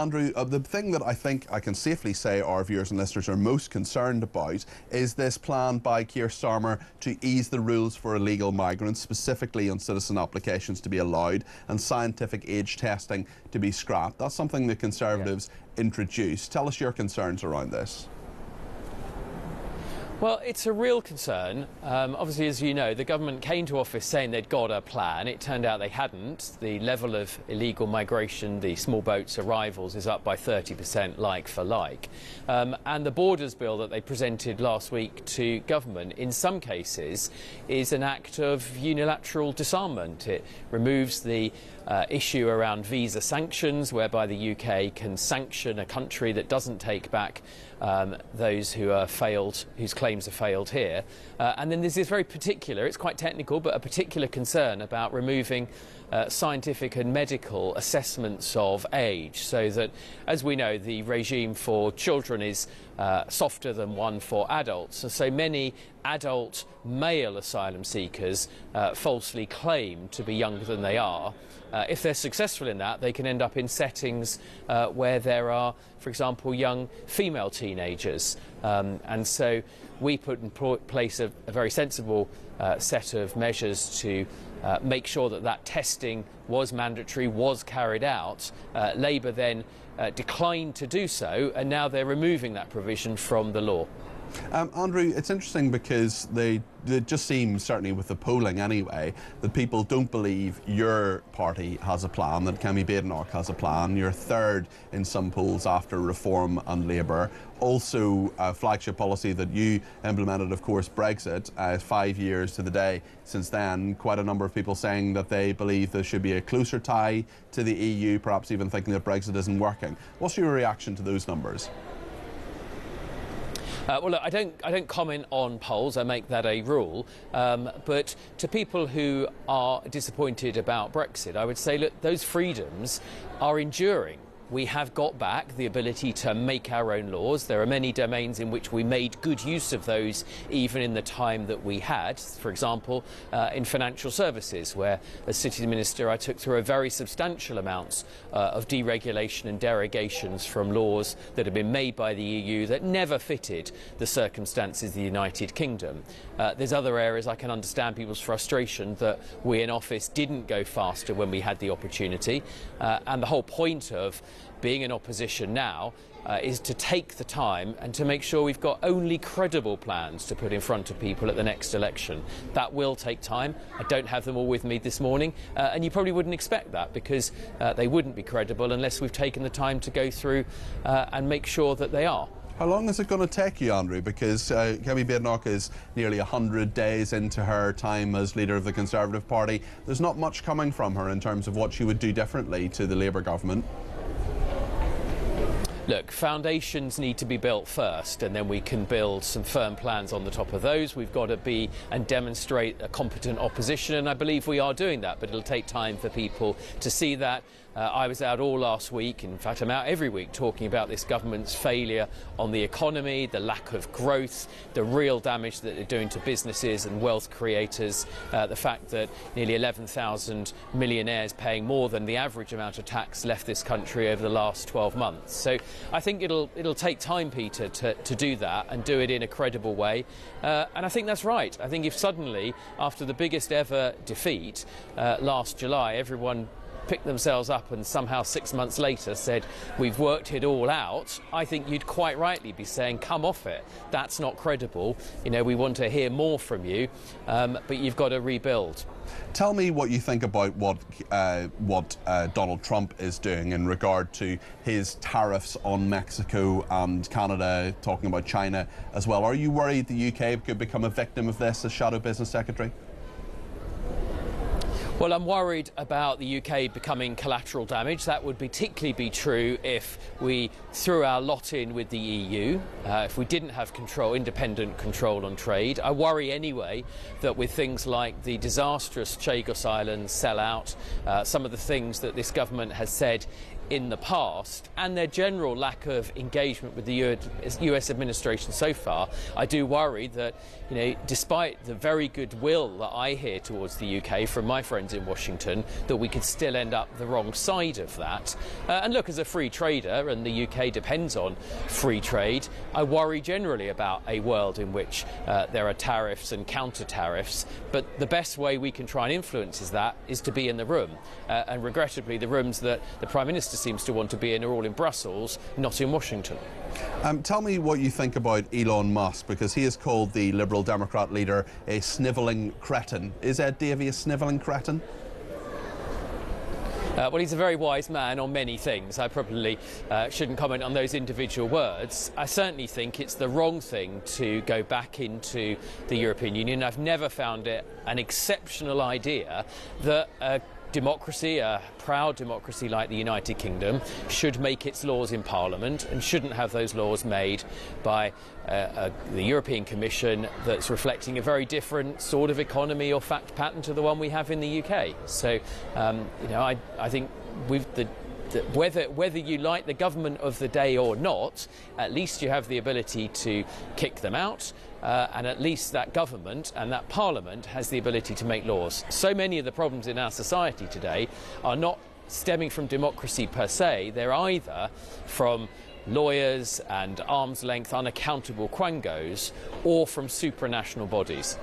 Andrew, the thing that I think I can safely say our viewers and listeners are most concerned about is this plan by Keir Starmer to ease the rules for illegal migrants, specifically on citizen applications to be allowed and scientific age testing to be scrapped. That's something the Conservatives introduced. Tell us your concerns around this. Well, it's a real concern. Obviously, as you know, the government came to office saying they'd got a plan. It turned out they hadn't. The level of illegal migration, the small boats arrivals, is up by 30% like for like. And the borders bill that they presented last week to government, in some cases, is an act of unilateral disarmament. It removes the issue around visa sanctions, whereby the UK can sanction a country that doesn't take back those who are failed, whose claims are failed here. And then there's this very particular, it's quite technical, but a particular concern about removing scientific and medical assessments of age, so that, as we know, the regime for children is softer than one for adults. And so many adult male asylum seekers falsely claim to be younger than they are. If they're successful in that, they can end up in settings where there are, for example, young female teenagers. And so we put in place a very sensible set of measures to make sure that that testing was mandatory, was carried out. Labour then declined to do so, and now they're removing that provision from the law. Andrew, it's interesting because it just seems, certainly with the polling anyway, that people don't believe your party has a plan, that Kemi Badenoch has a plan. You're third in some polls after Reform and Labour. Also, a flagship policy that you implemented, of course, Brexit, 5 years to the day since then. Quite a number of people saying that they believe there should be a closer tie to the EU, perhaps even thinking that Brexit isn't working. What's your reaction to those numbers? Well, look, I don't comment on polls. I make that a rule. But to people who are disappointed about Brexit, I would say, look, those freedoms are enduring. We have got back the ability to make our own laws. There are many domains in which we made good use of those even in the time that we had. For example, in financial services, where as City Minister I took through a very substantial amounts of deregulation and derogations from laws that had been made by the EU that never fitted the circumstances of the United Kingdom. There's other areas I can understand people's frustration that we in office didn't go faster when we had the opportunity. And the whole point of being in opposition now is to take the time and to make sure we've got only credible plans to put in front of people at the next election. That will take time. I don't have them all with me this morning, and you probably wouldn't expect that, because they wouldn't be credible unless we've taken the time to go through and make sure that they are. How long is it going to take you, Andrew? Because Kemi Badenoch is nearly 100 days into her time as leader of the Conservative Party. There's not much coming from her in terms of what she would do differently to the Labour government. Look, foundations need to be built first, and then we can build some firm plans on the top of those. We've got to be and demonstrate a competent opposition, and I believe we are doing that, but it'll take time for people to see that. I was out all last week, in fact I'm out every week, talking about this government's failure on the economy, the lack of growth, the real damage that they're doing to businesses and wealth creators, the fact that nearly 11,000 millionaires paying more than the average amount of tax left this country over the last 12 months. So I think it'll take time, Peter, to do that and do it in a credible way. And I think that's right. I think if suddenly, after the biggest ever defeat last July, everyone picked themselves up and somehow 6 months later said, we've worked it all out, I think you'd quite rightly be saying, come off it. That's not credible. You know, we want to hear more from you, but you've got to rebuild. Tell me what you think about what Donald Trump is doing in regard to his tariffs on Mexico and Canada, talking about China as well. Are you worried the UK could become a victim of this as Shadow Business Secretary? Well, I'm worried about the UK becoming collateral damage. That would particularly be true if we threw our lot in with the EU, if we didn't have independent control on trade. I worry anyway that with things like the disastrous Chagos Island sellout, some of the things that this government has said in the past and their general lack of engagement with the US administration so far, I do worry that, despite the very good will that I hear towards the UK from my friends in Washington, that we could still end up the wrong side of that. And look, as a free trader, and the UK depends on free trade, I worry generally about a world in which there are tariffs and counter-tariffs, but the best way we can try and influence that is to be in the room. And regrettably, the rooms that the Prime Minister seems to want to be in are all in Brussels, not in Washington. Tell me what you think about Elon Musk, because he has called the Liberal Democrat leader a snivelling cretin. Is Ed Davey a snivelling cretin? Well, he's a very wise man on many things. I probably shouldn't comment on those individual words. I certainly think it's the wrong thing to go back into the European Union. I've never found it an exceptional idea that a democracy, a proud democracy like the United Kingdom, should make its laws in Parliament and shouldn't have those laws made by the European Commission that's reflecting a very different sort of economy or fact pattern to the one we have in the UK. So, I think whether you like the government of the day or not, at least you have the ability to kick them out. And at least that government and that parliament has the ability to make laws. So many of the problems in our society today are not stemming from democracy per se, they're either from lawyers and arm's length unaccountable quangos or from supranational bodies.